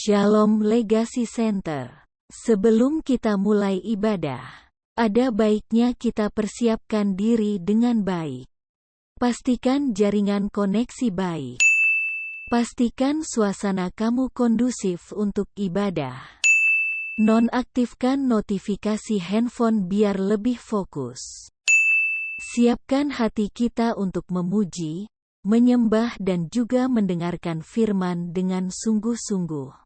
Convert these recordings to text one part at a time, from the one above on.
Shalom Legacy Center. Sebelum kita mulai ibadah, ada baiknya kita persiapkan diri dengan baik. Pastikan jaringan koneksi baik. Pastikan suasana kamu kondusif untuk ibadah. Nonaktifkan notifikasi handphone biar lebih fokus. Siapkan hati kita untuk memuji, menyembah dan juga mendengarkan firman dengan sungguh-sungguh.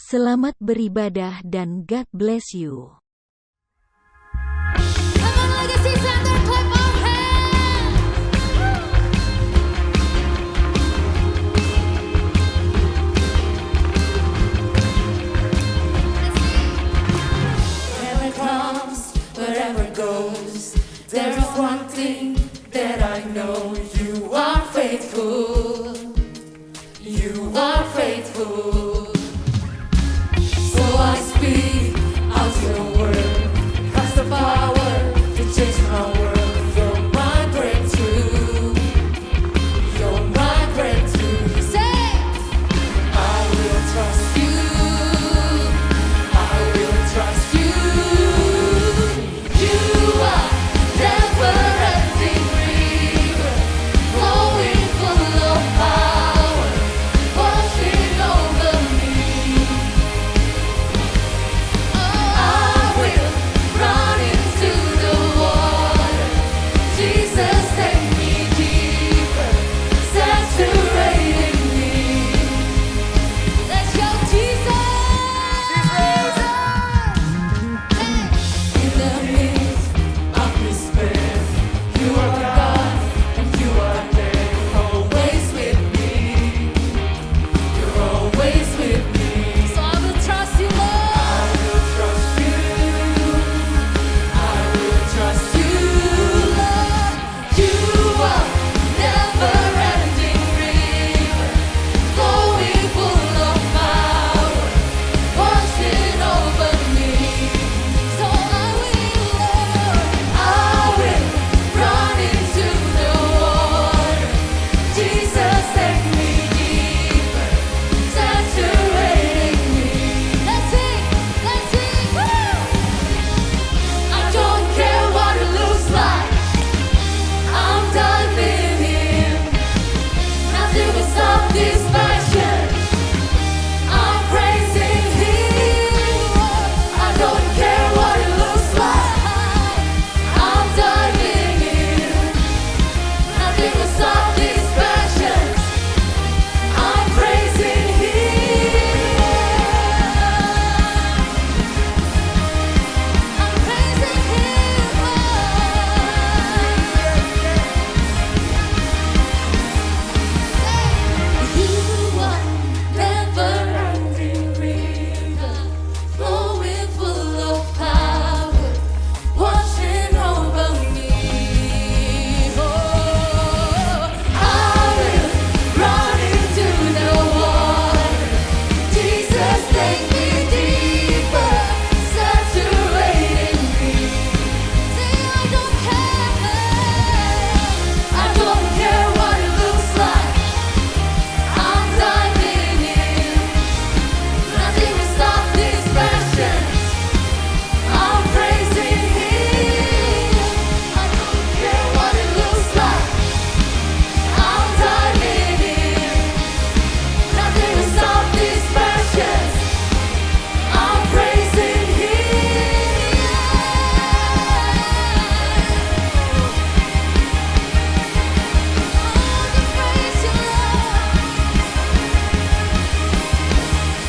Selamat beribadah dan God bless you. Come on, Legacy Center, clap our hands. Wherever it comes, wherever it goes, there is one thing that I know. You are faithful. You are faithful. So I speak out your word. Has the power to change my world. You're my breakthrough. You're my breakthrough. Say, I will trust you. I will trust you. You are never-ending river, flowing full of power, washing over me. I will run into the water. Jesus, take me deeper, saturating me. let's go, Jesus. In the midst of despair, you are God and you are there, always with me. You're always with me. So I will trust you, I Lord. will trust you. I will trust you, Lord. You are never-ending river, flowing full of power, washing over me. So I will, Lord. I will run into the water. Jesus, take me deeper, saturating me. Let's sing, woo! I don't care what it looks like. I'm diving in. Nothing will stop this passion. I'm praising Him. I don't care what it looks like. I'm diving in. Nothing will stop this passion. I'm praising Him. I'm praising Him, You are never-ending river, flowing full of power, washing over me. Oh, I will run into the water. Jesus, take me deeper, saturating me. Say, I don't care. I don't care what it looks like. I'm diving in. Nothing will stop this passion. I'm praising Him. I don't care what it looks like. I'm diving in. Nothing will stop this passion. I'm praising Him. Praise you, Lord.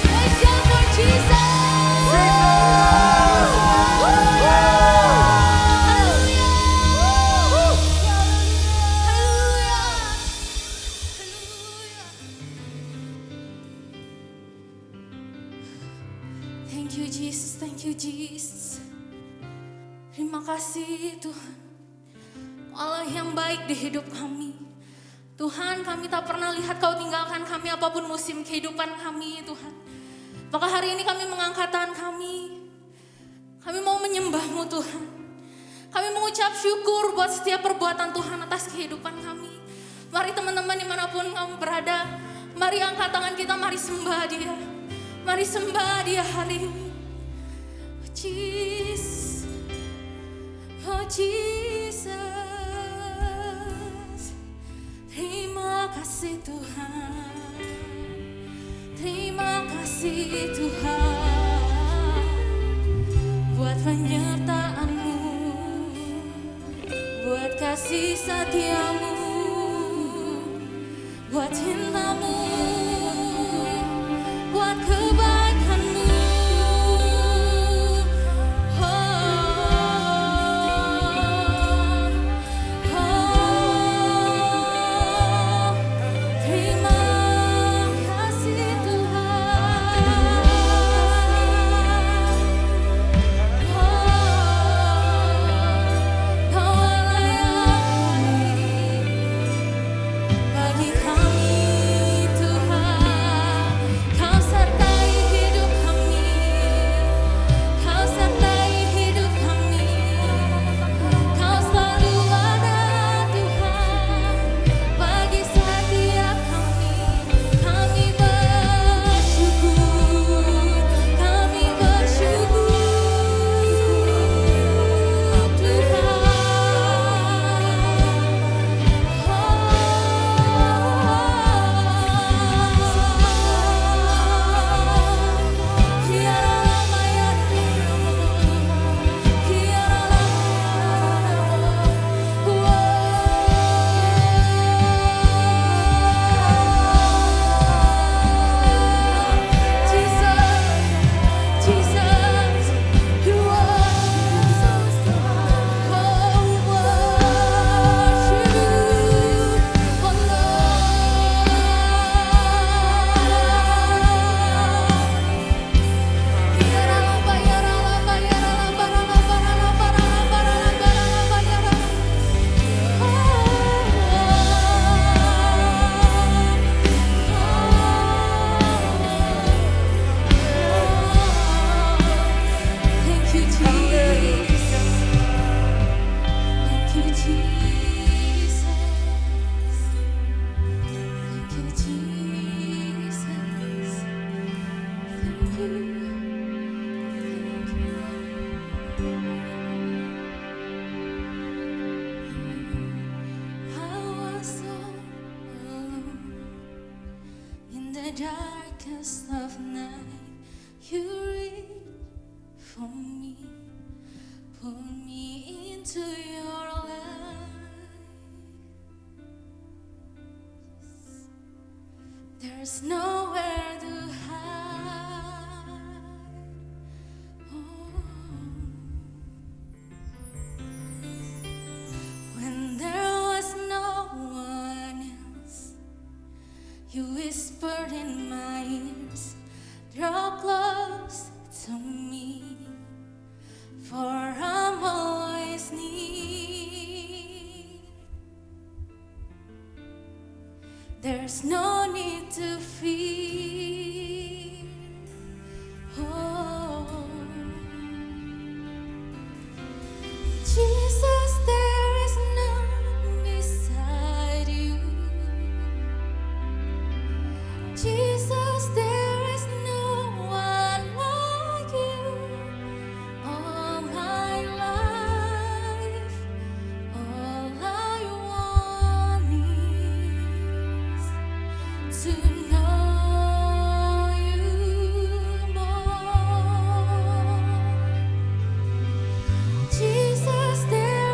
Let's shout for Jesus. Thank you Jesus, thank you Jesus. Terima kasih Tuhan. Allah yang baik di hidup kami. Tuhan, kami tak pernah lihat Kau tinggalkan kami apapun musim kehidupan kami Tuhan. Maka hari ini kami mengangkat tangan kami. Kami mau menyembah-Mu Tuhan. Kami mengucap syukur buat setiap perbuatan Tuhan atas kehidupan kami. Mari teman-teman dimanapun kamu berada, mari angkat tangan kita, mari sembah Dia. Mari sembah Dia hari ini. Oh Jesus, oh Jesus. Terima kasih Tuhan, terima kasih Tuhan buat penyertaan-Mu, buat kasih setia-Mu, buat cinta-Mu, buat kebaikan-Mu. Terima kasih Tuhan. Kau layak bagi kami Tuhan. Kau sertai hidup kami, Kau sertai hidup kami. Kau selalu ada Tuhan bagi setiap kami. Kami bersyukur, kami bersyukur Tuhan. Jesus, you Thank you, Jesus. Thank you, Jesus. Thank you, Jesus. Thank you. I was so alone in the darkest of night. You reached for me, pull me into your light. There's nowhere to hide. Oh. When there was no one else, you whispered in my ears, draw close to me, for I'm always near. There's no need to fear. Oh, Jesus, there is none beside you. Jesus, there is no one like you. All my life, all I want is to know you more. Jesus, there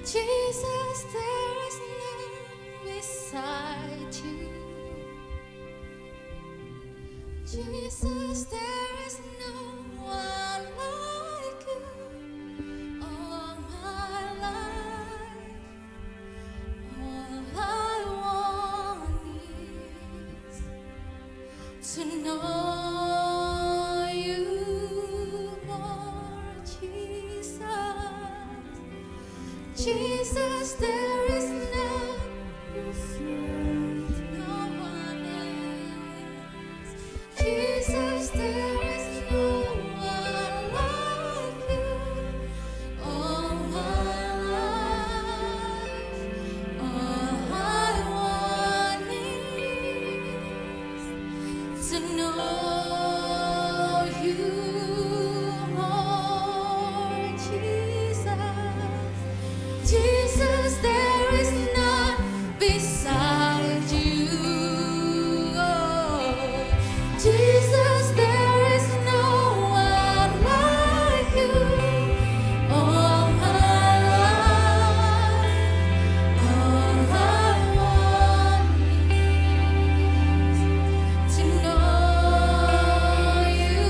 Jesus, there is none beside you. Jesus, there is no one like you. All my life, all I want is to know you more, Jesus. Jesus, there is none, no one else. Jesus, there is no one like you. All my life, all I want is to know you more, Jesus. Jesus, there is none beside you. Oh, Jesus, there is no one like you. All my life, all I want is to know you,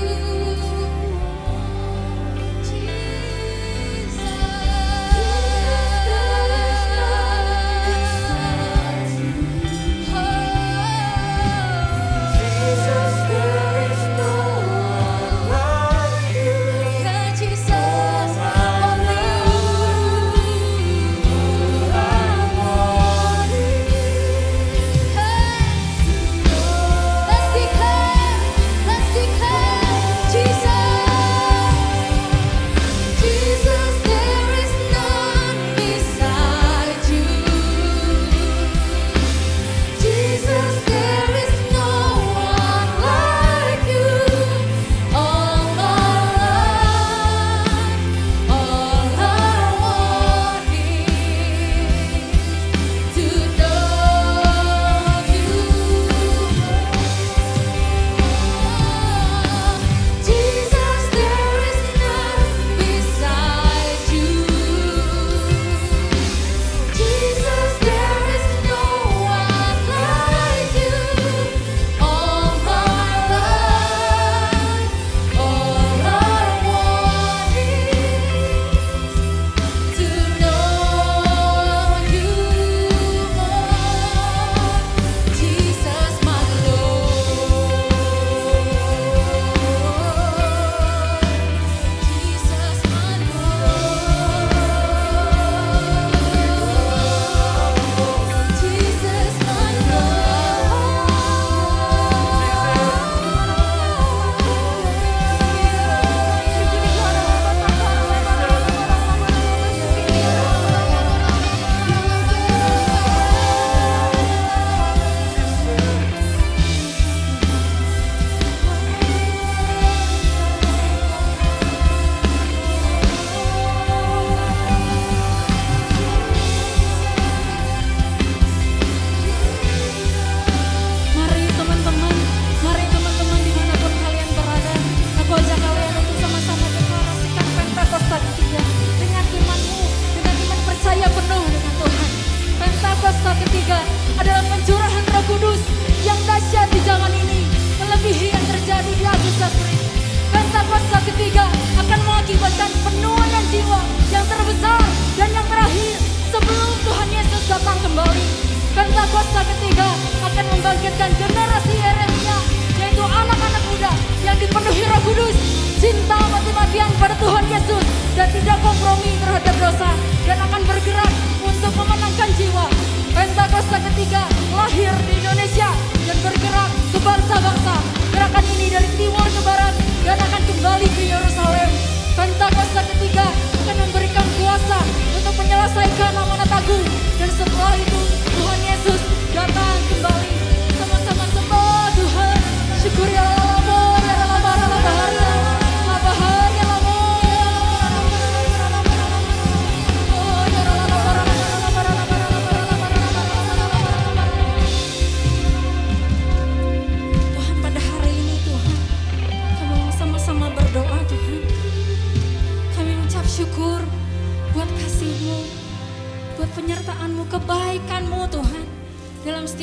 Pentakosta ketiga akan membangkitkan generasi Yeremia, yaitu anak-anak muda yang dipenuhi Roh Kudus, cinta mati-matian pada Tuhan Yesus dan tidak kompromi terhadap dosa, dan akan bergerak untuk memenangkan jiwa. Pentakosta ketiga lahir di Indonesia dan bergerak ke bangsa-bangsa. Gerakan ini dari timur ke barat dan akan kembali ke Yerusalem. Pentakosta ketiga akan memberikan kuasa untuk menyelesaikan amanat agung, dan setelah itu Tuhan Yesus datang kembali. Sama-sama sembah.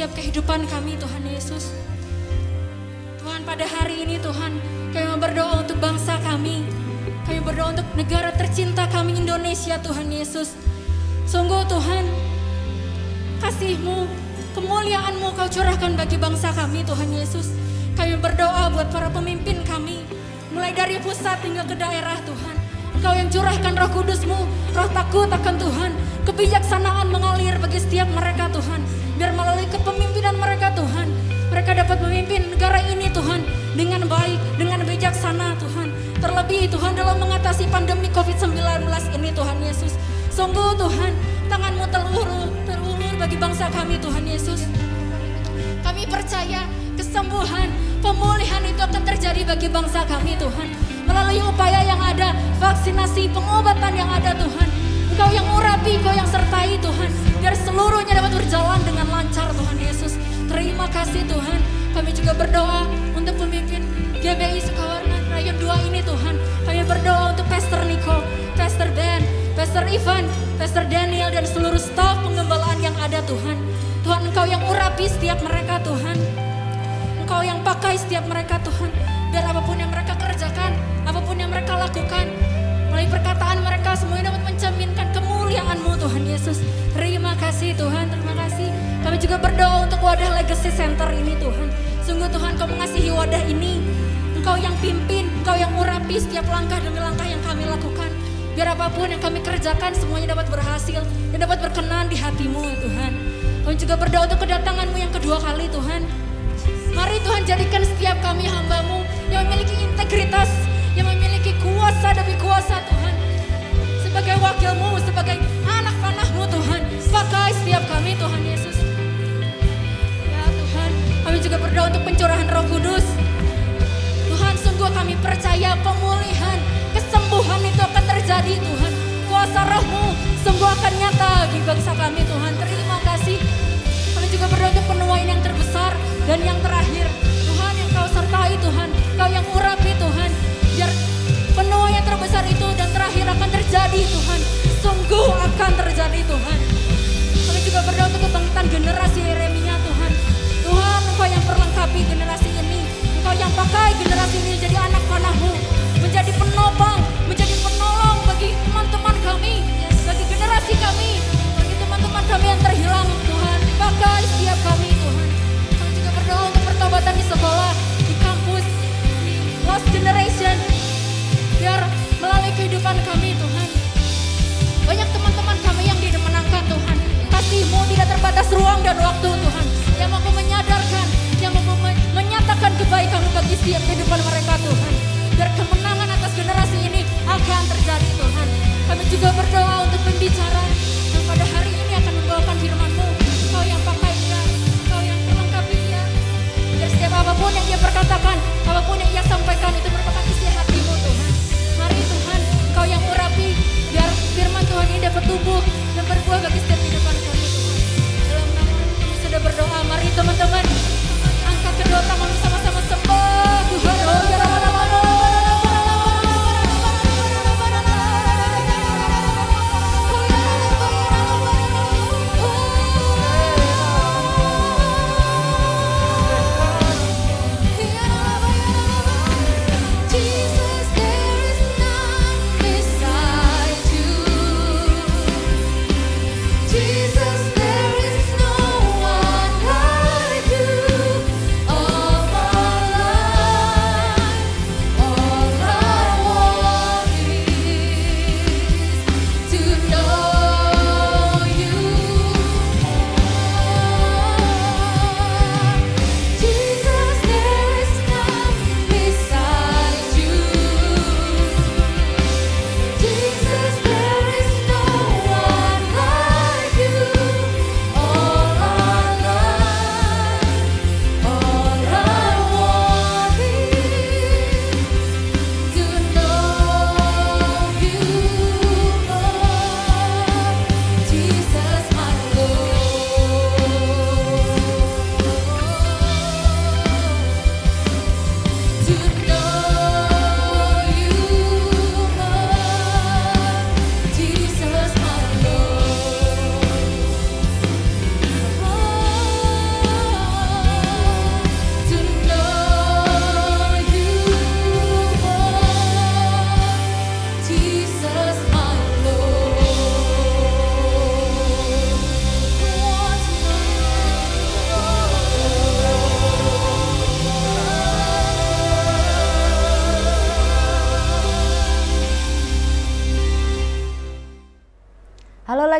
setiap kehidupan kami Tuhan Yesus. Tuhan, pada hari ini Tuhan, kami berdoa untuk bangsa kami. Kami berdoa untuk negara tercinta kami Indonesia Tuhan Yesus. Sungguh Tuhan, kasih-Mu, kemuliaan-Mu Kau curahkan bagi bangsa kami Tuhan Yesus. Kami berdoa buat para pemimpin kami, mulai dari pusat hingga ke daerah Tuhan. Engkau yang curahkan Roh Kudus-Mu, roh takut akan Tuhan, kebijaksanaan mengalir bagi setiap mereka Tuhan. Biar melalui kepemimpinan mereka Tuhan, mereka dapat memimpin negara ini Tuhan dengan baik, dengan bijaksana Tuhan. Terlebih Tuhan dalam mengatasi pandemi COVID-19 ini Tuhan Yesus. Sungguh Tuhan, tangan-Mu terulur bagi bangsa kami Tuhan Yesus. Kami percaya kesembuhan, pemulihan itu akan terjadi bagi bangsa kami Tuhan. Melalui upaya yang ada, vaksinasi, pengobatan yang ada Tuhan. Engkau yang urapi, Engkau yang sertai Tuhan. Biar seluruhnya dapat berjalan dengan lancar Tuhan Yesus. Terima kasih Tuhan. Kami juga berdoa untuk pemimpin GBI Sukawarman Rayon 2 ini Tuhan. Kami berdoa untuk Pastor Niko, Pastor Ben, Pastor Ivan, Pastor Daniel dan seluruh staf pengembalaan yang ada Tuhan. Tuhan, Engkau yang urapi setiap mereka Tuhan. Engkau yang pakai setiap mereka Tuhan. Biar apapun yang mereka kerjakan, apapun yang mereka lakukan, melalui perkataan mereka semuanya dapat mencerminkan kemuliaan-Mu Tuhan Yesus. Terima kasih Tuhan, terima kasih. Kami juga berdoa untuk wadah Legacy Center ini Tuhan. Sungguh Tuhan, Kau mengasihi wadah ini. Engkau yang pimpin, Engkau yang urapi setiap langkah demi langkah yang kami lakukan. Biar apapun yang kami kerjakan semuanya dapat berhasil dan dapat berkenan di hati-Mu ya Tuhan. Kami juga berdoa untuk kedatangan-Mu yang kedua kali Tuhan. Mari Tuhan jadikan setiap kami hamba-Mu yang memiliki integritas, yang memiliki kuasa demi kuasa Tuhan. Sebagai wakil-Mu, sebagai anak panah-Mu Tuhan, pakai setiap kami Tuhan Yesus. Ya Tuhan, kami juga berdoa untuk pencurahan Roh Kudus. Tuhan, sungguh kami percaya pemulihan, kesembuhan itu akan terjadi Tuhan. Kuasa Roh-Mu sungguh akan nyata di bangsa kami Tuhan. Terima kasih. Kami juga berdoa untuk penuaian yang terbesar dan yang terakhir. Tuhan yang Kau sertai Tuhan, Kau yang urapi Tuhan. Biar penuaian yang terbesar itu dan terakhir akan terjadi Tuhan. Sungguh akan terjadi Tuhan. Kami juga berdoa untuk kebangkitan generasi Yeremia Tuhan. Tuhan, Engkau yang perlengkapi generasi ini. Engkau yang pakai generasi ini jadi anak panah-Mu, menjadi penopang, menjadi penolong bagi teman-teman kami, bagi generasi kami, bagi teman-teman kami yang terhilang Tuhan. Pakai setiap kami Tuhan. Kami juga berdoa untuk pertobatan di sekolah, di kampus, di lost generation. Biar melalui kehidupan kami Tuhan, banyak teman-teman kami yang dimenangkan Tuhan. Kasih-Mu tidak terbatas ruang dan waktu Tuhan, yang mampu menyadarkan, yang mampu menyatakan kebaikan-Mu bagi setiap kehidupan mereka Tuhan. Biar kemenangan atas generasi ini akan terjadi Tuhan. Kami juga berdoa untuk pembicara yang pada hari ini akan membawakan firman-Mu. Kau yang pakai dia, Kau yang melengkapi dia. Biar setiap apapun yang dia perkatakan, apapun yang ia sampaikan itu merupakan isi hati-Mu Tuhan. Mari Tuhan, Kau yang urapi, biar firman Tuhan ini dapat tumbuh dan berbuah bagi setiap kehidupan kami Tuhan. Dalam nama-Mu kami sudah berdoa. Mari teman-teman, angkat kedua tangan sama-sama sembah Tuhan.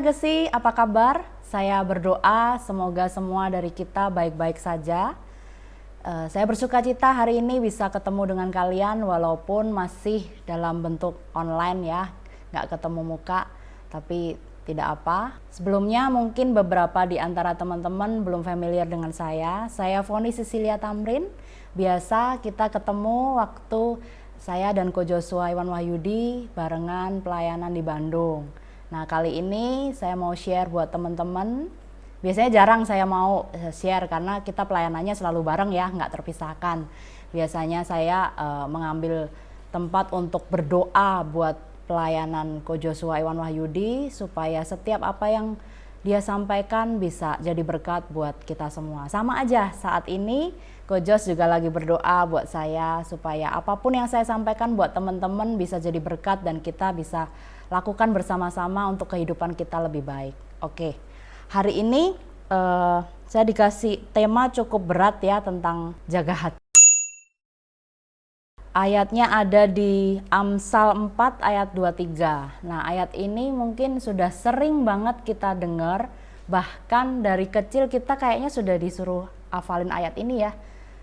Legacy, apa kabar? Saya berdoa semoga semua dari kita baik-baik saja. Saya bersuka cita hari ini bisa ketemu dengan kalian walaupun masih dalam bentuk online ya, nggak ketemu muka, tapi tidak apa. Sebelumnya mungkin beberapa di antara teman-teman belum familiar dengan saya. Saya Foni Cecilia Tamrin. Biasa kita ketemu waktu saya dan Ko Joshua Iwan Wahyudi barengan pelayanan di Bandung. Nah, kali ini saya mau share buat teman-teman. Biasanya jarang saya mau share karena kita pelayanannya selalu bareng ya, nggak terpisahkan. Biasanya saya mengambil tempat untuk berdoa buat pelayanan Ko Joshua Iwan Wahyudi supaya setiap apa yang dia sampaikan bisa jadi berkat buat kita semua. Sama aja saat ini Ko Jos juga lagi berdoa buat saya supaya apapun yang saya sampaikan buat teman-teman bisa jadi berkat dan kita bisa lakukan bersama-sama untuk kehidupan kita lebih baik. Oke, hari ini saya dikasih tema cukup berat ya tentang jaga hati. Ayatnya ada di Amsal 4 ayat 23. Nah, ayat ini mungkin sudah sering banget kita dengar, bahkan dari kecil kita kayaknya sudah disuruh hafalin ayat ini ya.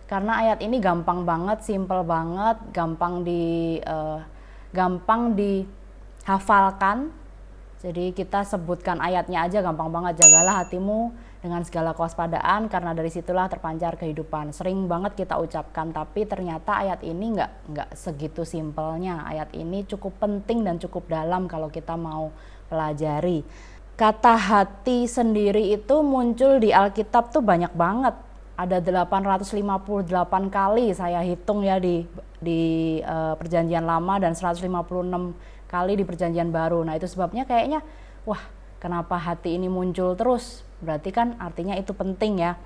Karena ayat ini gampang banget, simple banget, gampang dihafalkan. Jadi kita sebutkan ayatnya aja gampang banget, jagalah hatimu dengan segala kewaspadaan karena dari situlah terpancar kehidupan. Sering banget kita ucapkan, tapi ternyata ayat ini nggak segitu simpelnya. Ayat ini cukup penting dan cukup dalam kalau kita mau pelajari. Kata hati sendiri itu muncul di Alkitab tuh banyak banget. Ada 858 kali saya hitung ya di Perjanjian Lama dan 156 kali di Perjanjian Baru. Nah, itu sebabnya kayaknya wah, kenapa hati ini muncul terus? Berarti kan artinya itu penting ya.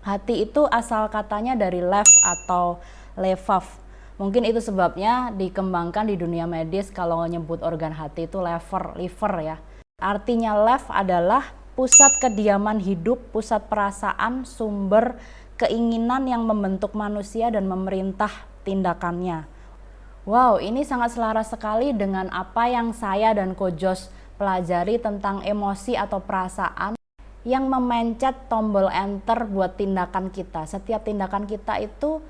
Hati itu asal katanya dari lev atau levav. Mungkin itu sebabnya dikembangkan di dunia medis kalau nyebut organ hati itu liver ya. Artinya lev adalah pusat kediaman hidup, pusat perasaan, sumber keinginan yang membentuk manusia dan memerintah tindakannya. Wow, ini sangat selaras sekali dengan apa yang saya dan Ko Jos pelajari tentang emosi atau perasaan yang memencet tombol enter buat tindakan kita. Setiap tindakan kita itu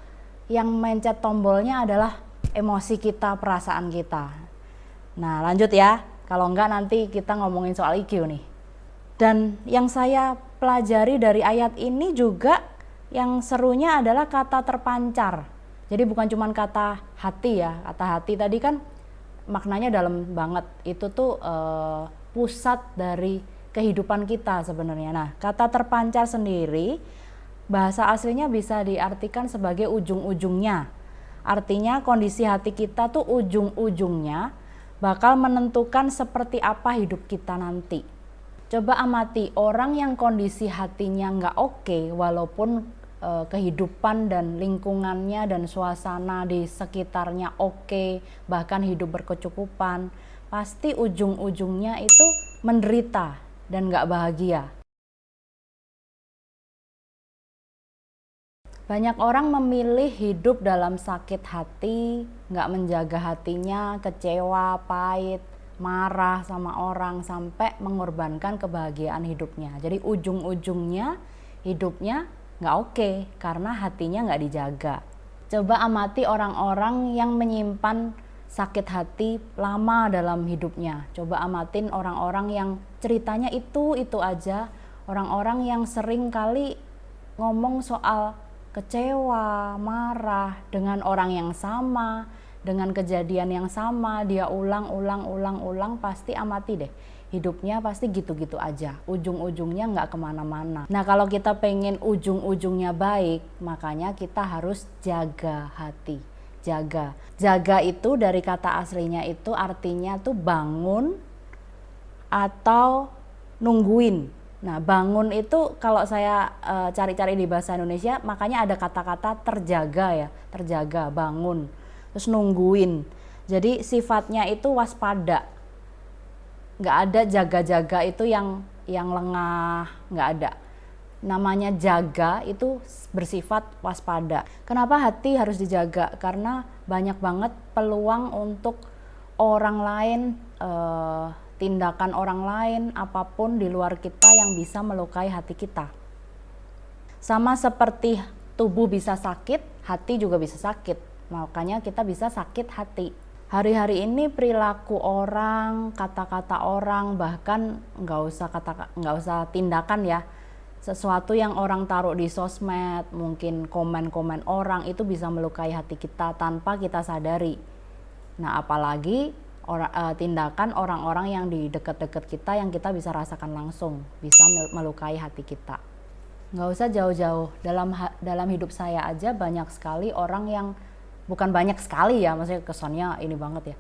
yang mencet tombolnya adalah emosi kita, perasaan kita. Nah, lanjut ya. Kalau enggak nanti kita ngomongin soal IQ nih. Dan yang saya pelajari dari ayat ini juga yang serunya adalah kata terpancar. Jadi bukan cuma kata hati ya. Kata hati tadi kan maknanya dalam banget. Itu tuh pusat dari kehidupan kita sebenarnya. Nah, kata terpancar sendiri bahasa aslinya bisa diartikan sebagai ujung-ujungnya. Artinya kondisi hati kita tuh ujung-ujungnya bakal menentukan seperti apa hidup kita nanti. Coba amati orang yang kondisi hatinya nggak oke, walaupun kehidupan dan lingkungannya dan suasana di sekitarnya oke, bahkan hidup berkecukupan, pasti ujung-ujungnya itu menderita dan nggak bahagia. Banyak orang memilih hidup dalam sakit hati, nggak menjaga hatinya, kecewa, pahit, marah sama orang, sampai mengorbankan kebahagiaan hidupnya. Jadi ujung-ujungnya hidupnya nggak oke karena hatinya nggak dijaga. Coba amati orang-orang yang menyimpan sakit hati lama dalam hidupnya. Coba amatin orang-orang yang ceritanya itu aja. Orang-orang yang sering kali ngomong soal kecewa, marah dengan orang yang sama, dengan kejadian yang sama, dia ulang, pasti amati deh. Hidupnya pasti gitu-gitu aja, ujung-ujungnya nggak kemana-mana. Nah, kalau kita pengen ujung-ujungnya baik, makanya kita harus jaga hati. Jaga itu dari kata aslinya itu artinya tuh bangun atau nungguin. Nah, bangun itu kalau saya cari-cari di bahasa Indonesia, makanya ada kata-kata terjaga ya, terjaga, bangun. Terus nungguin. Jadi sifatnya itu waspada. Nggak ada jaga-jaga itu yang lengah, nggak ada. Namanya jaga itu bersifat waspada. Kenapa hati harus dijaga? Karena banyak banget peluang untuk orang lain tindakan orang lain, apapun di luar kita yang bisa melukai hati kita. Sama seperti tubuh bisa sakit, hati juga bisa sakit. Makanya kita bisa sakit hati. Hari-hari ini perilaku orang, kata-kata orang, bahkan nggak usah tindakan ya. Sesuatu yang orang taruh di sosmed, mungkin komen-komen orang itu bisa melukai hati kita tanpa kita sadari. Nah, apalagi tindakan orang-orang yang di dekat-dekat kita yang kita bisa rasakan langsung, bisa melukai hati kita. Nggak usah jauh-jauh, dalam hidup saya aja banyak sekali orang yang, bukan banyak sekali ya, maksudnya kesannya ini banget ya.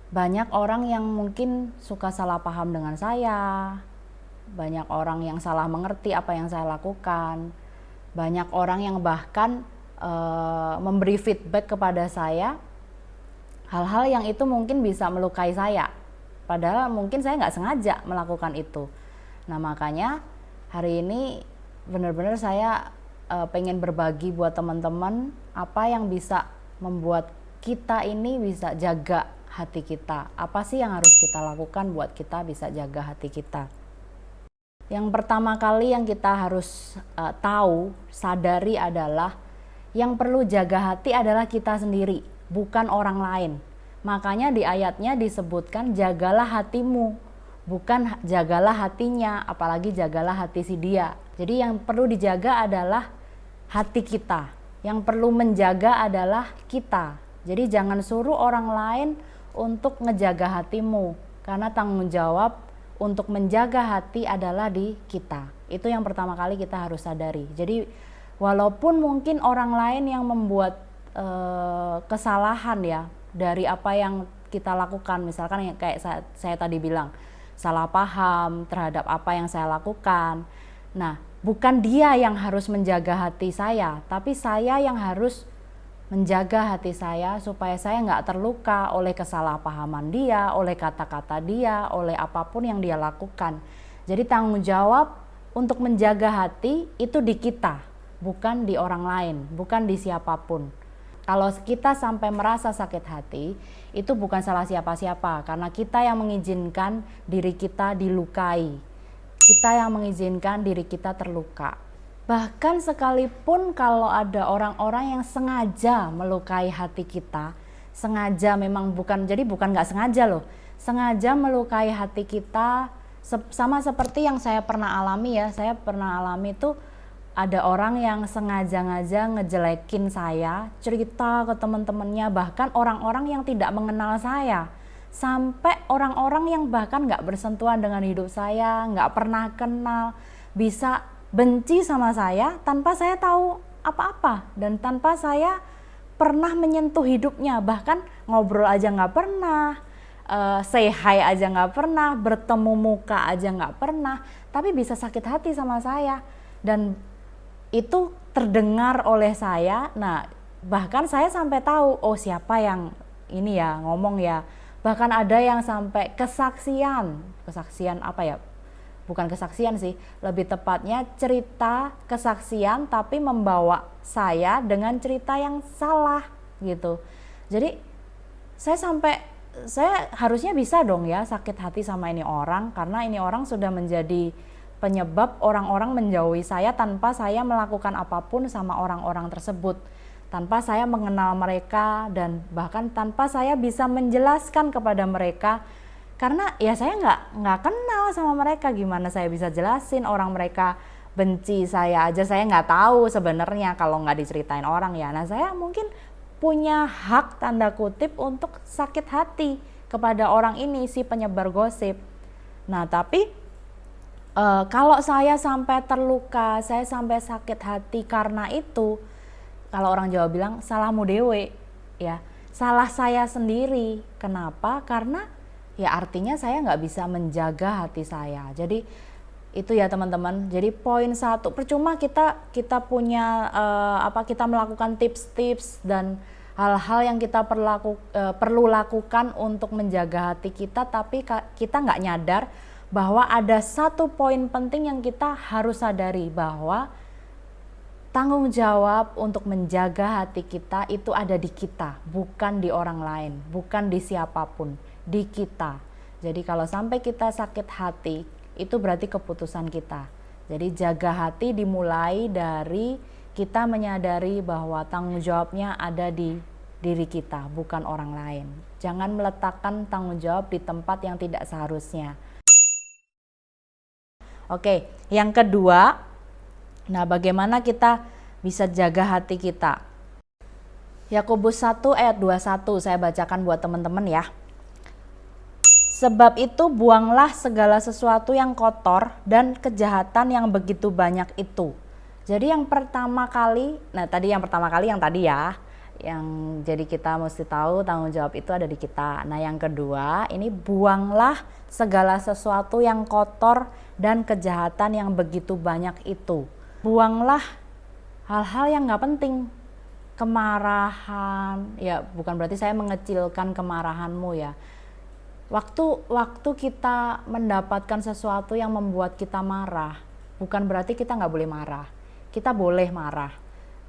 Banyak orang yang mungkin suka salah paham dengan saya, banyak orang yang salah mengerti apa yang saya lakukan, banyak orang yang bahkan memberi feedback kepada saya, hal-hal yang itu mungkin bisa melukai saya, padahal mungkin saya nggak sengaja melakukan itu. Nah, makanya hari ini benar-benar saya pengen berbagi buat teman-teman apa yang bisa membuat kita ini bisa jaga hati kita. Apa sih yang harus kita lakukan buat kita bisa jaga hati kita? Yang pertama kali yang kita harus tahu, sadari adalah yang perlu jaga hati adalah kita sendiri, bukan orang lain. Makanya di ayatnya disebutkan jagalah hatimu, bukan jagalah hatinya, apalagi jagalah hati si dia. Jadi yang perlu dijaga adalah hati kita. Yang perlu menjaga adalah kita. Jadi jangan suruh orang lain untuk ngejaga hatimu, karena tanggung jawab untuk menjaga hati adalah di kita. Itu yang pertama kali kita harus sadari. Jadi walaupun mungkin orang lain yang membuat kesalahan ya dari apa yang kita lakukan, misalkan yang kayak saya tadi bilang, salah paham terhadap apa yang saya lakukan. Nah, bukan dia yang harus menjaga hati saya, tapi saya yang harus menjaga hati saya supaya saya nggak terluka oleh kesalahpahaman dia, oleh kata-kata dia, oleh apapun yang dia lakukan. Jadi tanggung jawab untuk menjaga hati itu di kita, bukan di orang lain, bukan di siapapun. Kalau kita sampai merasa sakit hati, itu bukan salah siapa-siapa, karena kita yang mengizinkan diri kita dilukai. Kita yang mengizinkan diri kita terluka. Bahkan sekalipun kalau ada orang-orang yang sengaja melukai hati kita, sengaja memang bukan nggak sengaja loh, sengaja melukai hati kita, sama seperti yang saya pernah alami ya. Saya pernah alami tuh ada orang yang sengaja-ngaja ngejelekin saya, cerita ke teman-temannya, bahkan orang-orang yang tidak mengenal saya. Sampai orang-orang yang bahkan nggak bersentuhan dengan hidup saya, nggak pernah kenal, bisa benci sama saya tanpa saya tahu apa-apa dan tanpa saya pernah menyentuh hidupnya, bahkan ngobrol aja nggak pernah, say hi aja nggak pernah, bertemu muka aja nggak pernah, tapi bisa sakit hati sama saya dan itu terdengar oleh saya. Nah, bahkan saya sampai tahu, oh siapa yang ini ya ngomong ya. Bahkan ada yang sampai kesaksian apa ya, bukan kesaksian sih, lebih tepatnya cerita kesaksian tapi membawa saya dengan cerita yang salah gitu. Jadi saya harusnya bisa dong ya sakit hati sama ini orang, karena ini orang sudah menjadi penyebab orang-orang menjauhi saya tanpa saya melakukan apapun sama orang-orang tersebut, tanpa saya mengenal mereka dan bahkan tanpa saya bisa menjelaskan kepada mereka, karena ya saya nggak kenal sama mereka. Gimana saya bisa jelasin, orang mereka benci saya aja saya nggak tahu sebenarnya kalau nggak diceritain orang ya. Nah, saya mungkin punya hak tanda kutip untuk sakit hati kepada orang ini, si penyebar gosip. Nah, tapi kalau saya sampai terluka, saya sampai sakit hati karena itu, kalau orang Jawa bilang salahmu dewe ya, salah saya sendiri. Kenapa? Karena ya artinya saya nggak bisa menjaga hati saya. Jadi itu ya teman-teman. Jadi poin satu, percuma kita punya kita melakukan tips-tips dan hal-hal yang kita perlu lakukan untuk menjaga hati kita, tapi kita nggak nyadar bahwa ada satu poin penting yang kita harus sadari, bahwa tanggung jawab untuk menjaga hati kita itu ada di kita, bukan di orang lain, bukan di siapapun, di kita. Jadi kalau sampai kita sakit hati, itu berarti keputusan kita. Jadi jaga hati dimulai dari kita menyadari bahwa tanggung jawabnya ada di diri kita, bukan orang lain. Jangan meletakkan tanggung jawab di tempat yang tidak seharusnya. Oke, yang kedua, nah bagaimana kita bisa jaga hati kita? Yakobus 1 ayat 21 saya bacakan buat teman-teman ya. Sebab itu buanglah segala sesuatu yang kotor dan kejahatan yang begitu banyak itu. Jadi yang pertama kali, nah tadi yang pertama kali yang tadi ya, yang jadi kita mesti tahu tanggung jawab itu ada di kita. Nah yang kedua, ini buanglah segala sesuatu yang kotor dan kejahatan yang begitu banyak itu. Buanglah hal-hal yang gak penting. Kemarahan, ya bukan berarti saya mengecilkan kemarahanmu ya. Waktu kita mendapatkan sesuatu yang membuat kita marah, bukan berarti kita nggak boleh marah. Kita boleh marah,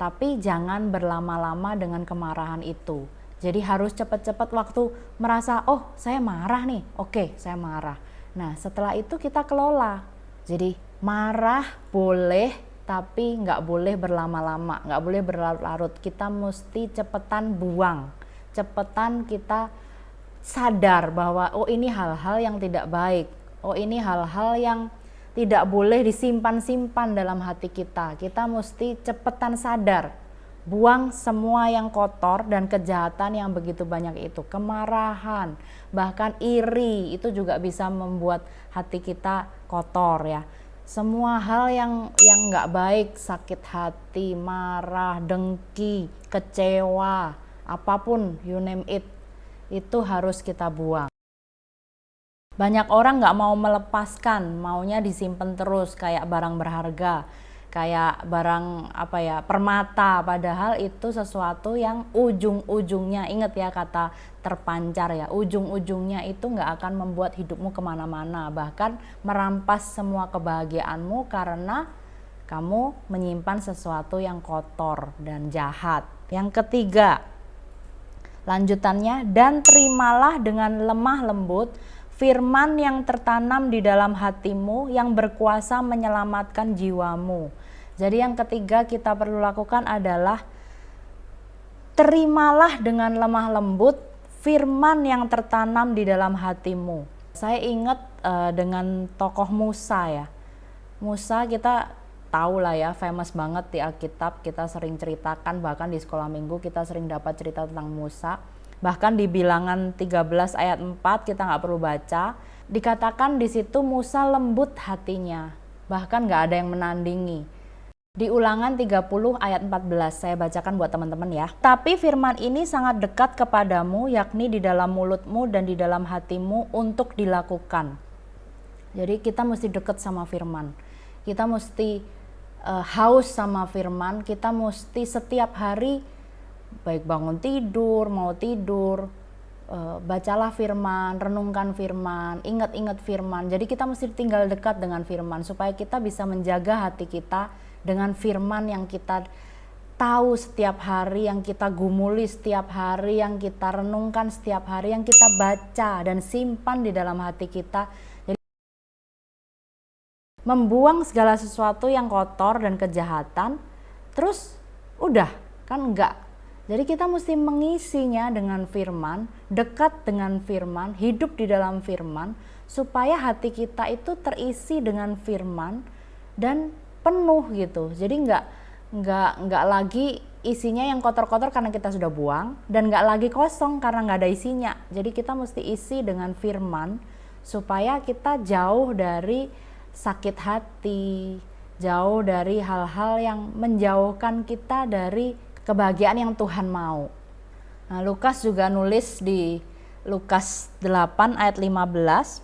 tapi jangan berlama-lama dengan kemarahan itu. Jadi harus cepat-cepat waktu merasa, oh saya marah nih, oke saya marah. Nah setelah itu kita kelola. Jadi marah boleh, tapi nggak boleh berlama-lama, nggak boleh berlarut-larut. Kita mesti cepetan buang, cepetan kita sadar bahwa oh ini hal-hal yang tidak baik, oh ini hal-hal yang tidak boleh disimpan-simpan dalam hati kita. Kita mesti cepetan sadar, buang semua yang kotor dan kejahatan yang begitu banyak itu. Kemarahan, bahkan iri itu juga bisa membuat hati kita kotor ya. Semua hal yang nggak baik, sakit hati, marah, dengki, kecewa, apapun you name it, itu harus kita buang. Banyak orang nggak mau melepaskan, maunya disimpan terus kayak barang berharga, kayak barang permata, padahal itu sesuatu yang ujung-ujungnya, ingat ya kata terpancar ya, ujung-ujungnya itu nggak akan membuat hidupmu kemana-mana, bahkan merampas semua kebahagiaanmu karena kamu menyimpan sesuatu yang kotor dan jahat. Yang ketiga, lanjutannya, dan terimalah dengan lemah lembut firman yang tertanam di dalam hatimu yang berkuasa menyelamatkan jiwamu. Jadi yang ketiga kita perlu lakukan adalah terimalah dengan lemah lembut firman yang tertanam di dalam hatimu. Saya ingat dengan tokoh Musa ya. Musa kita tahu lah ya, famous banget di Alkitab, kita sering ceritakan, bahkan di sekolah minggu kita sering dapat cerita tentang Musa. Bahkan di Bilangan 13 ayat 4 kita nggak perlu baca, dikatakan di situ Musa lembut hatinya, bahkan nggak ada yang menandingi. Di Ulangan 30 ayat 14 saya bacakan buat teman-teman ya. Tapi firman ini sangat dekat kepadamu, yakni di dalam mulutmu dan di dalam hatimu untuk dilakukan. Jadi kita mesti dekat sama firman, kita mesti haus sama firman, kita mesti setiap hari baik bangun tidur, mau tidur, bacalah firman, renungkan firman, ingat-ingat firman. Jadi kita mesti tinggal dekat dengan firman supaya kita bisa menjaga hati kita dengan firman yang kita tahu setiap hari, yang kita gumuli setiap hari, yang kita renungkan setiap hari, yang kita baca dan simpan di dalam hati kita. Jadi membuang segala sesuatu yang kotor dan kejahatan, terus udah kan enggak. Jadi kita mesti mengisinya dengan firman, dekat dengan firman, hidup di dalam firman, supaya hati kita itu terisi dengan firman dan penuh gitu. Jadi nggak lagi isinya yang kotor-kotor karena kita sudah buang, dan nggak lagi kosong karena nggak ada isinya. Jadi kita mesti isi dengan firman supaya kita jauh dari sakit hati, jauh dari hal-hal yang menjauhkan kita dari kebahagiaan yang Tuhan mau. Nah, Lukas juga nulis di Lukas 8 ayat 15,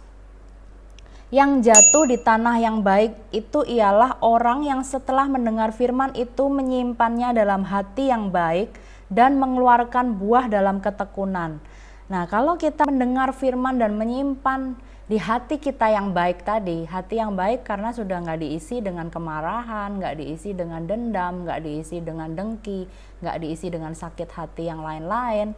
yang jatuh di tanah yang baik itu ialah orang yang setelah mendengar firman itu menyimpannya dalam hati yang baik dan mengeluarkan buah dalam ketekunan. Nah, kalau kita mendengar firman dan menyimpan di hati kita yang baik tadi, hati yang baik karena sudah nggak diisi dengan kemarahan, nggak diisi dengan dendam, nggak diisi dengan dengki, nggak diisi dengan sakit hati yang lain-lain.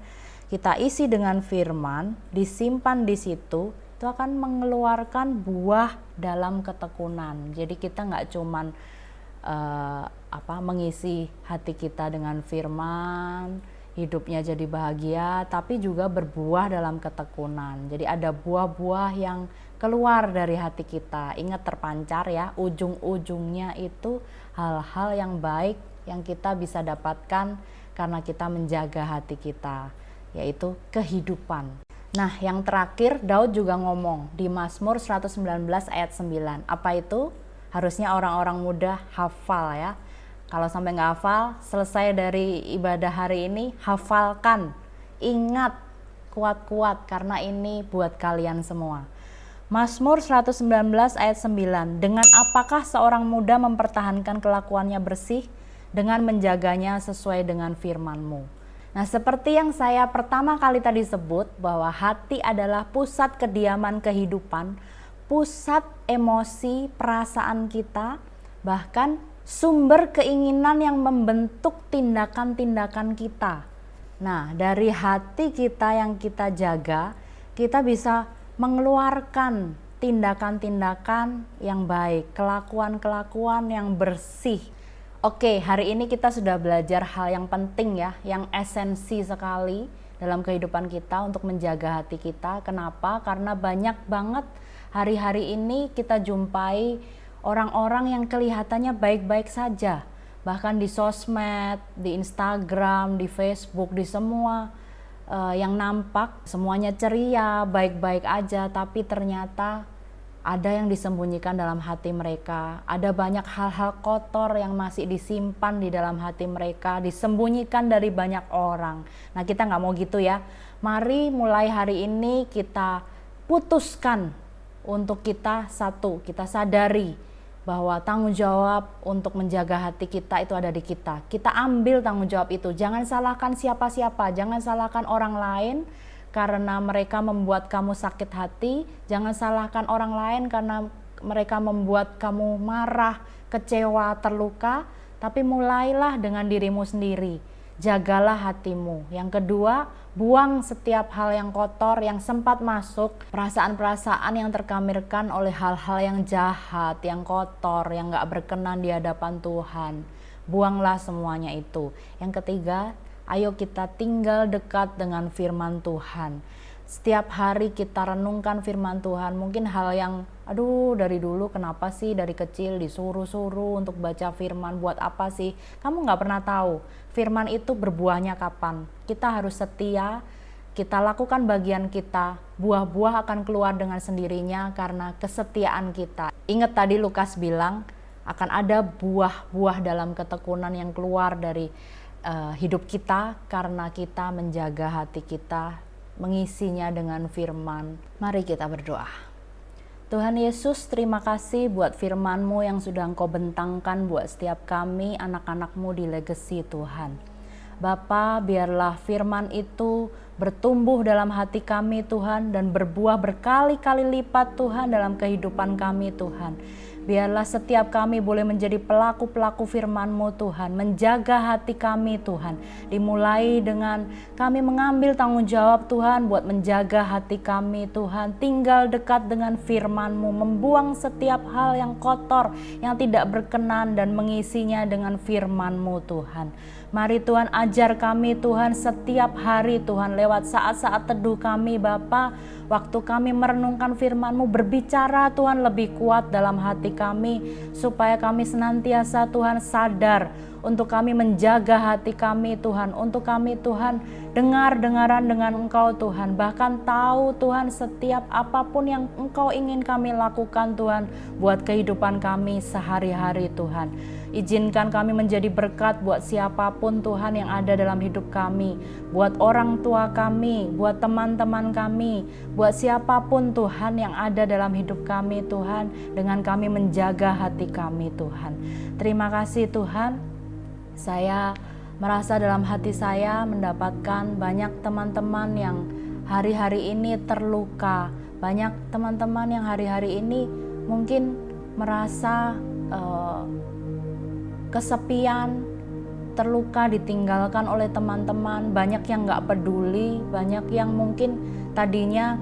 Kita isi dengan firman, disimpan di situ, itu akan mengeluarkan buah dalam ketekunan. Jadi kita nggak cuman mengisi hati kita dengan firman, hidupnya jadi bahagia, tapi juga berbuah dalam ketekunan. Jadi ada buah-buah yang keluar dari hati kita. Ingat, terpancar ya, ujung-ujungnya itu hal-hal yang baik yang kita bisa dapatkan karena kita menjaga hati kita, yaitu kehidupan. Nah, yang terakhir Daud juga ngomong di Mazmur 119 ayat 9. Apa itu? Harusnya orang-orang muda hafal ya. Kalau sampai nggak hafal, selesai dari ibadah hari ini, hafalkan. Ingat, kuat-kuat, karena ini buat kalian semua. Mazmur 119 ayat 9. Dengan apakah seorang muda mempertahankan kelakuannya bersih? Dengan menjaganya sesuai dengan firman-Mu. Nah, seperti yang saya pertama kali tadi sebut, bahwa hati adalah pusat kediaman kehidupan, pusat emosi, perasaan kita, bahkan sumber keinginan yang membentuk tindakan-tindakan kita. Nah, dari hati kita yang kita jaga, kita bisa mengeluarkan tindakan-tindakan yang baik, kelakuan-kelakuan yang bersih. Oke, hari ini kita sudah belajar hal yang penting ya, yang esensi sekali dalam kehidupan kita untuk menjaga hati kita. Kenapa? Karena banyak banget hari-hari ini kita jumpai orang-orang yang kelihatannya baik-baik saja. Bahkan di sosmed, di Instagram, di Facebook, di semua yang nampak semuanya ceria, baik-baik aja, tapi ternyata ada yang disembunyikan dalam hati mereka. Ada banyak hal-hal kotor yang masih disimpan di dalam hati mereka, disembunyikan dari banyak orang. Nah, kita nggak mau gitu ya. Mari mulai hari ini kita putuskan untuk kita sadari bahwa tanggung jawab untuk menjaga hati kita itu ada di kita. Kita ambil tanggung jawab itu. Jangan salahkan siapa-siapa, jangan salahkan orang lain karena mereka membuat kamu sakit hati. Jangan salahkan orang lain karena mereka membuat kamu marah, kecewa, terluka. Tapi mulailah dengan dirimu sendiri. Jagalah hatimu. Yang kedua, buang setiap hal yang kotor yang sempat masuk, perasaan-perasaan yang terkamirkan oleh hal-hal yang jahat, yang kotor, yang gak berkenan di hadapan Tuhan. Buanglah semuanya itu. Yang ketiga, ayo kita tinggal dekat dengan firman Tuhan. Setiap hari kita renungkan firman Tuhan. Mungkin hal yang, dari dulu kenapa sih dari kecil disuruh-suruh untuk baca firman, buat apa sih? Kamu gak pernah tahu firman itu berbuahnya kapan. Kita harus setia, kita lakukan bagian kita, buah-buah akan keluar dengan sendirinya karena kesetiaan kita. Ingat tadi Lukas bilang, akan ada buah-buah dalam ketekunan yang keluar dari hidup kita karena kita menjaga hati kita, mengisinya dengan firman. Mari kita berdoa. Tuhan Yesus, terima kasih buat firman-Mu yang sudah Engkau bentangkan buat setiap kami, anak-anak-Mu di Legacy Tuhan. Bapa, biarlah firman itu bertumbuh dalam hati kami Tuhan, dan berbuah berkali-kali lipat Tuhan dalam kehidupan kami Tuhan. Biarlah setiap kami boleh menjadi pelaku-pelaku firman-Mu Tuhan, menjaga hati kami Tuhan. Dimulai dengan kami mengambil tanggung jawab Tuhan buat menjaga hati kami Tuhan, tinggal dekat dengan firman-Mu, membuang setiap hal yang kotor, yang tidak berkenan dan mengisinya dengan firman-Mu Tuhan. Mari Tuhan ajar kami Tuhan setiap hari Tuhan, lewat saat-saat teduh kami Bapa, waktu kami merenungkan firman-Mu, berbicara Tuhan lebih kuat dalam hati kami, supaya kami senantiasa Tuhan sadar untuk kami menjaga hati kami Tuhan, untuk kami Tuhan dengar-dengaran dengan Engkau Tuhan, bahkan tahu Tuhan setiap apapun yang Engkau ingin kami lakukan Tuhan buat kehidupan kami sehari-hari Tuhan. Izinkan kami menjadi berkat buat siapapun Tuhan yang ada dalam hidup kami, buat orang tua kami, buat teman-teman kami, buat siapapun Tuhan yang ada dalam hidup kami Tuhan, dengan kami menjaga hati kami Tuhan. Terima kasih Tuhan. Saya merasa dalam hati saya mendapatkan banyak teman-teman yang hari-hari ini terluka, banyak teman-teman yang hari-hari ini mungkin merasa kesepian, terluka, ditinggalkan oleh teman-teman, banyak yang gak peduli, banyak yang mungkin tadinya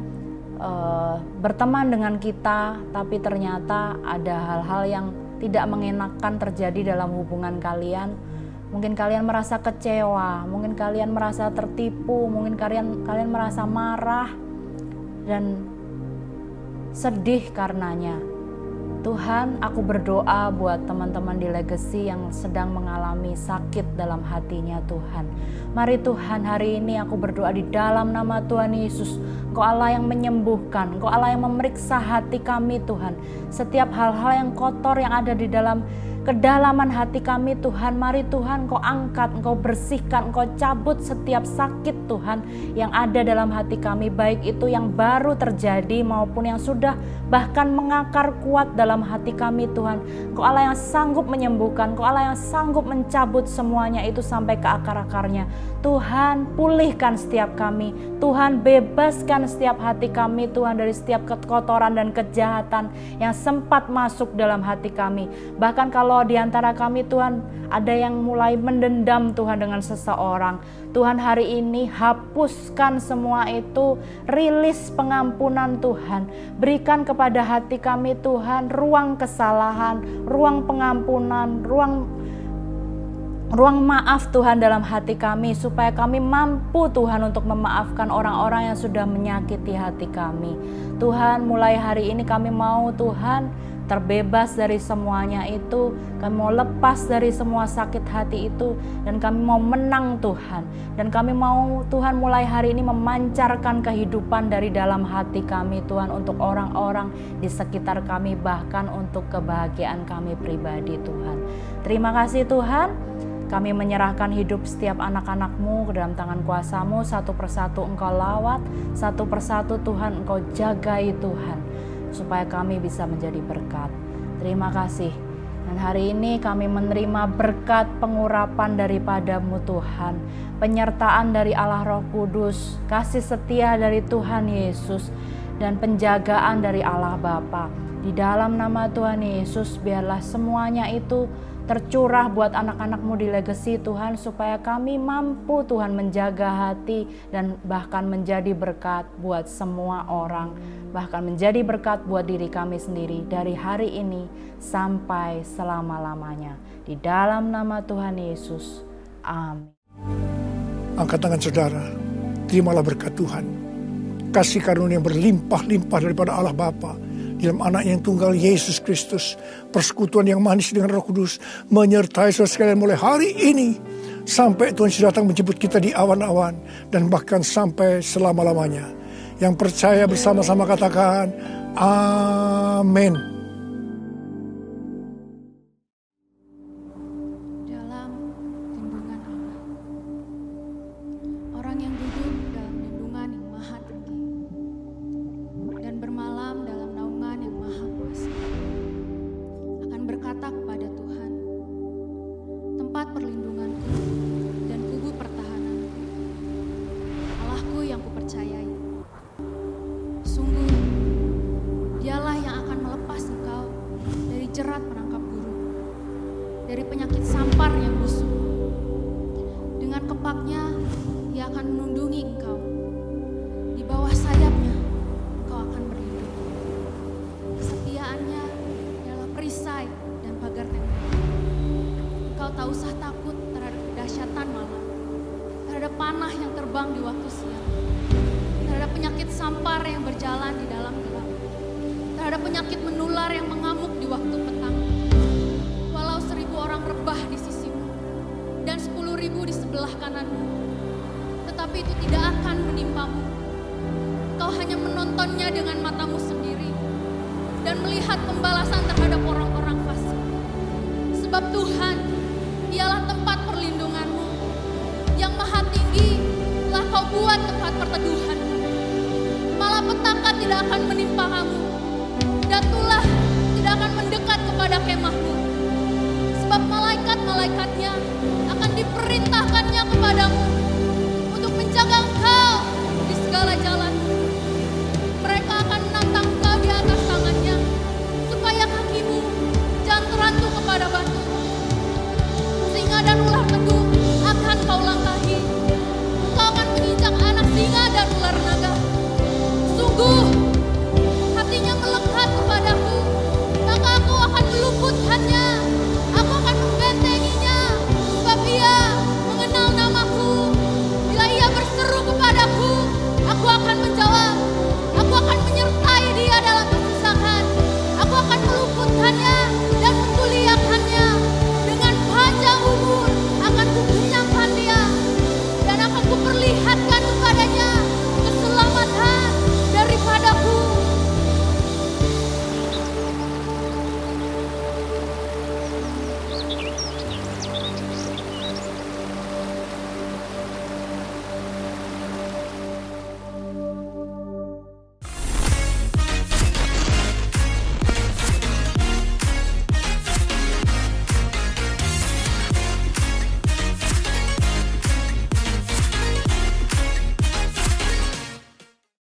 berteman dengan kita, tapi ternyata ada hal-hal yang tidak mengenakan terjadi dalam hubungan kalian. Mungkin kalian merasa kecewa, mungkin kalian merasa tertipu, mungkin kalian merasa marah dan sedih karenanya. Tuhan, aku berdoa buat teman-teman di Legacy yang sedang mengalami sakit dalam hatinya Tuhan. Mari Tuhan, hari ini aku berdoa di dalam nama Tuhan Yesus. Engkau Allah yang menyembuhkan, Engkau Allah yang memeriksa hati kami Tuhan. Setiap hal-hal yang kotor yang ada di dalam kedalaman hati kami Tuhan, mari Tuhan Engkau angkat, Engkau bersihkan, Engkau cabut setiap sakit Tuhan yang ada dalam hati kami, baik itu yang baru terjadi maupun yang sudah bahkan mengakar kuat dalam hati kami Tuhan. Engkau Allah yang sanggup menyembuhkan, Engkau Allah yang sanggup mencabut semuanya itu sampai ke akar-akarnya. Tuhan, pulihkan setiap kami, Tuhan bebaskan setiap hati kami Tuhan dari setiap kekotoran dan kejahatan yang sempat masuk dalam hati kami. Bahkan kalau di antara kami Tuhan ada yang mulai mendendam Tuhan dengan seseorang, Tuhan hari ini hapuskan semua itu, rilis pengampunan Tuhan, berikan kepada hati kami Tuhan ruang kesalahan, ruang pengampunan, ruang maaf Tuhan dalam hati kami, supaya kami mampu Tuhan untuk memaafkan orang-orang yang sudah menyakiti hati kami. Tuhan, mulai hari ini kami mau Tuhan terbebas dari semuanya itu, kami mau lepas dari semua sakit hati itu, dan kami mau menang Tuhan. Dan kami mau Tuhan mulai hari ini memancarkan kehidupan dari dalam hati kami Tuhan untuk orang-orang di sekitar kami, bahkan untuk kebahagiaan kami pribadi Tuhan. Terima kasih Tuhan. Kami menyerahkan hidup setiap anak-anak-Mu ke dalam tangan kuasa-Mu, satu persatu Engkau lawat, satu persatu Tuhan Engkau jagai Tuhan, supaya kami bisa menjadi berkat. Terima kasih. Dan hari ini kami menerima berkat pengurapan daripada-Mu Tuhan, penyertaan dari Allah Roh Kudus, kasih setia dari Tuhan Yesus, dan penjagaan dari Allah Bapa. Di dalam nama Tuhan Yesus, biarlah semuanya itu tercurah buat anak-anak-Mu di Legacy Tuhan, supaya kami mampu Tuhan menjaga hati dan bahkan menjadi berkat buat semua orang, bahkan menjadi berkat buat diri kami sendiri dari hari ini sampai selama-lamanya. Di dalam nama Tuhan Yesus, amin. Angkat tangan saudara, terimalah berkat Tuhan, kasih karunia yang berlimpah-limpah daripada Allah Bapa di dalam anak yang tunggal Yesus Kristus, persekutuan yang manis dengan Roh Kudus menyertai saudara sekalian mulai hari ini sampai Tuhan sudah datang menjemput kita di awan-awan, dan bahkan sampai selama-lamanya. Yang percaya bersama-sama katakan amin. Dalam lindungan Allah, orang yang duduk dalam lindungan yang maha tinggi dan bermalam dalam naungan yang maha kuasa akan berkata kepada Tuhan, tempat perlindunganku dan kubu pertahananku, Allahku yang kupercayai. Sungguh, dialah yang akan melepas engkau dari jerat penangkap burung, dari penyakit sampar yang busuk. Dengan kepaknya, Ia akan menundungi engkau. Di bawah sayapnya, engkau akan berlindung. Kesetiaannya adalah perisai dan pagar tembok. Engkau tak usah takut terhadap kedahsyatan malam, terhadap panah yang terbang di waktu siang, terhadap penyakit sampar yang berjalan di dalam gelap, terhadap penyakit menular yang mengamuk di waktu petang. Walau 1000 orang rebah di sisimu dan 10.000 di sebelah kananmu, tetapi itu tidak akan menimpamu. Kau hanya menontonnya dengan matamu sendiri dan melihat pembalasan terhadap orang-orang fasik. Sebab Tuhan, Dialah tempat perlindunganmu, yang maha tinggi telah kau buat tempat perteduhanmu. Malapetaka tidak akan menimpa kamu, dan tulah tidak akan mendekat kepada kemahmu. Sebab malaikat-malaikatnya akan diperintahkannya kepadamu